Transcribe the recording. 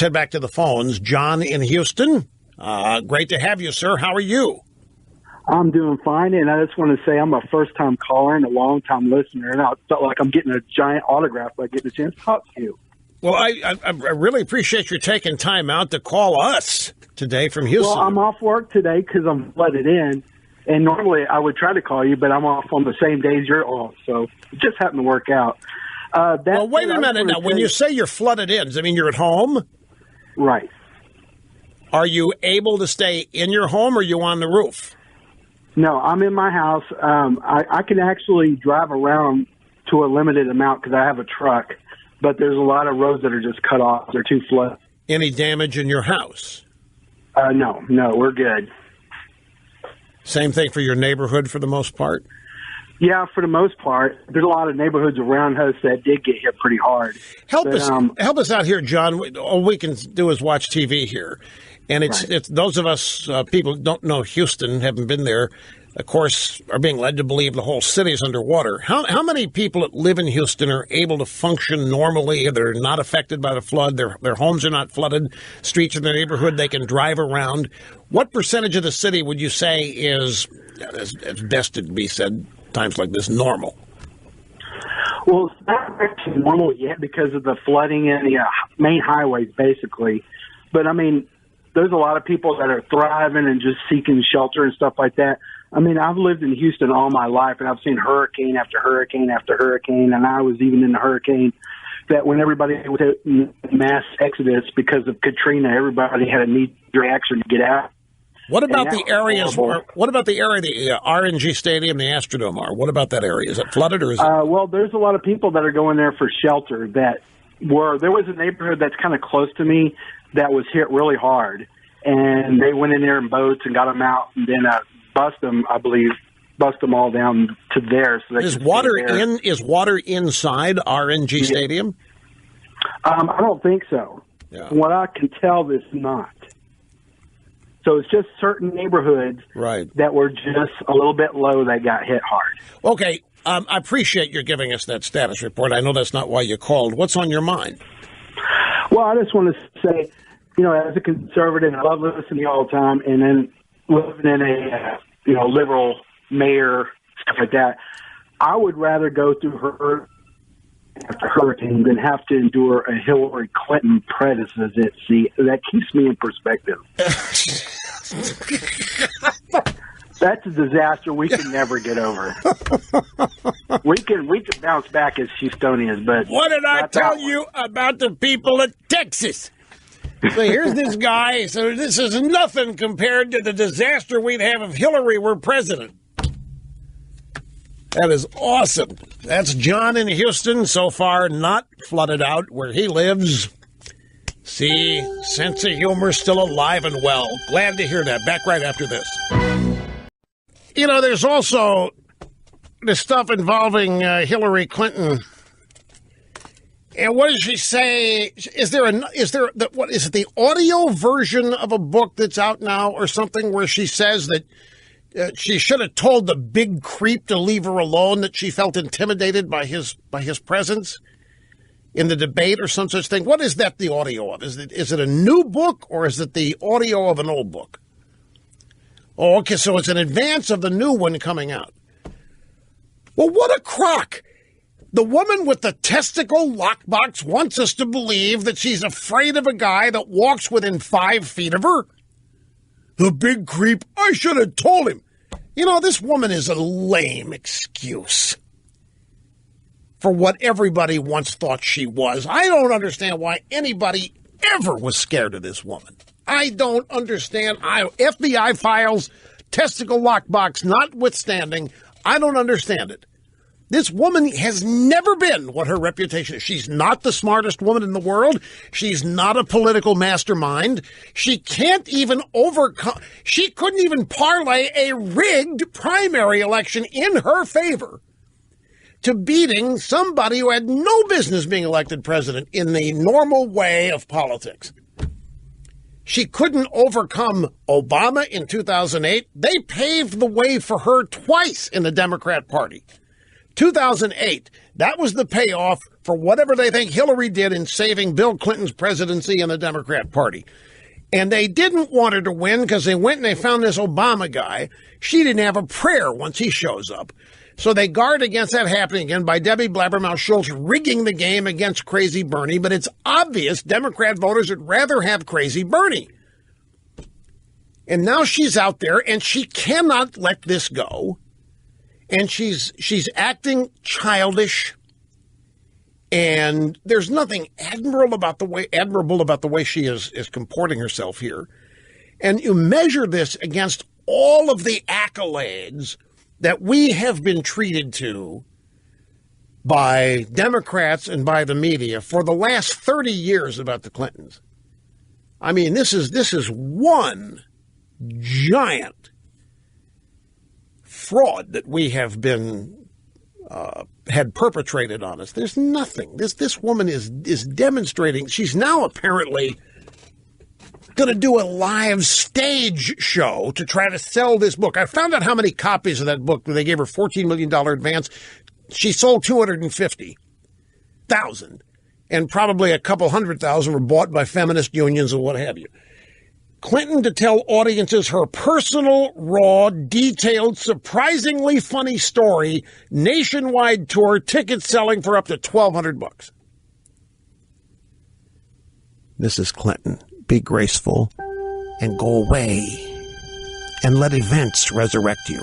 head back to the phones. John in Houston. Great to have you, sir. How are you? I'm doing fine, and I just want to say I'm a first-time caller and a long-time listener, and I felt like I'm getting a giant autograph by getting a chance to talk to you. Well, I really appreciate you taking time out to call us today from Houston. Well, I'm off work today because I'm flooded in, and normally I would try to call you, but I'm off on the same days you're off, so it just happened to work out. Well, wait a minute now. When you say you're flooded in, does that mean you're at home? Right. Are you able to stay in your home, or are you on the roof? No, I'm in my house. I can actually drive around to a limited amount because I have a truck, but there's a lot of roads that are just cut off. They're too flooded. Any damage in your house? No, we're good. Same thing for your neighborhood for the most part? Yeah, for the most part. There's a lot of neighborhoods around us that did get hit pretty hard. Help us out here, John. All we can do is watch TV here. And it's those of us people who don't know Houston, haven't been there, of course, are being led to believe the whole city is underwater. How many people that live in Houston are able to function normally? They're not affected by the flood. Their homes are not flooded. Streets in their neighborhood, they can drive around. What percentage of the city would you say is, as best it be said, times like this, normal? Well, it's not actually normal yet because of the flooding in the main highways, basically. But, I mean, there's a lot of people that are thriving and just seeking shelter and stuff like that. I mean, I've lived in Houston all my life, and I've seen hurricane after hurricane after hurricane, and I was even in the hurricane that when everybody was in mass exodus because of Katrina, everybody had a knee reaction to get out. What about the areas? What about the area the RNG Stadium, the Astrodome are? What about that area? Is it flooded or is it? Well, there's a lot of people that are going there for shelter. There was a neighborhood that's kind of close to me that was hit really hard, and they went in there in boats and got them out, and then bust them all down to there. So is water inside RNG Stadium? I don't think so. Yeah. From what I can tell, it's not. So it's just certain neighborhoods that were just a little bit low that got hit hard. Okay. I appreciate you giving us that status report. I know that's not why you called. What's on your mind? Well, I just want to say, as a conservative, I love listening to you all the time, and then living in a, liberal mayor, stuff like that, I would rather go through her after hurricane than have to endure a Hillary Clinton presidency. That keeps me in perspective. That's a disaster we can never get over. We can bounce back as Houstonians, but what did I tell you about the people of Texas? So here's this guy. So this is nothing compared to the disaster we'd have if Hillary were president. That is awesome. That's John in Houston, so far not flooded out where he lives. See, sense of humor still alive and well. Glad to hear that. Back right after this. There's also this stuff involving Hillary Clinton. And what does she say? Is it the audio version of a book that's out now or something where she says that she should have told the big creep to leave her alone, that she felt intimidated by his presence in the debate or some such thing? What is that the audio of? Is it a new book or is it the audio of an old book? Oh, okay, so it's an advance of the new one coming out. Well, what a crock. The woman with the testicle lockbox wants us to believe that she's afraid of a guy that walks within 5 feet of her. The big creep, I should have told him. This woman is a lame excuse for what everybody once thought she was. I don't understand why anybody ever was scared of this woman. I don't understand. FBI files, testicle lockbox notwithstanding, I don't understand it. This woman has never been what her reputation is. She's not the smartest woman in the world. She's not a political mastermind. She can't even she couldn't even parlay a rigged primary election in her favor to beating somebody who had no business being elected president in the normal way of politics. She couldn't overcome Obama in 2008. They paved the way for her twice in the Democrat Party. 2008, That was the payoff for whatever they think Hillary did in saving Bill Clinton's presidency and the Democrat Party. And they didn't want her to win because they went and they found this Obama guy. She didn't have a prayer once he shows up. So they guard against that happening again by Debbie Blabbermouth Schultz rigging the game against Crazy Bernie. But it's obvious Democrat voters would rather have Crazy Bernie. And now she's out there and she cannot let this go. And she's acting childish. And there's nothing admirable about the way she is comporting herself here. And you measure this against all of the accolades that we have been treated to by Democrats and by the media for the last 30 years about the Clintons. I mean, this is one giant fraud that we have been had perpetrated on us. There's nothing. This woman is demonstrating. She's now apparently going to do a live stage show to try to sell this book. I found out how many copies of that book. They gave her $14 million advance. She sold 250,000, and probably a couple 100,000 were bought by feminist unions or what have you. Clinton to tell audiences her personal, raw, detailed, surprisingly funny story, nationwide tour, tickets selling for up to $1,200. Mrs. Clinton, be graceful and go away and let events resurrect you.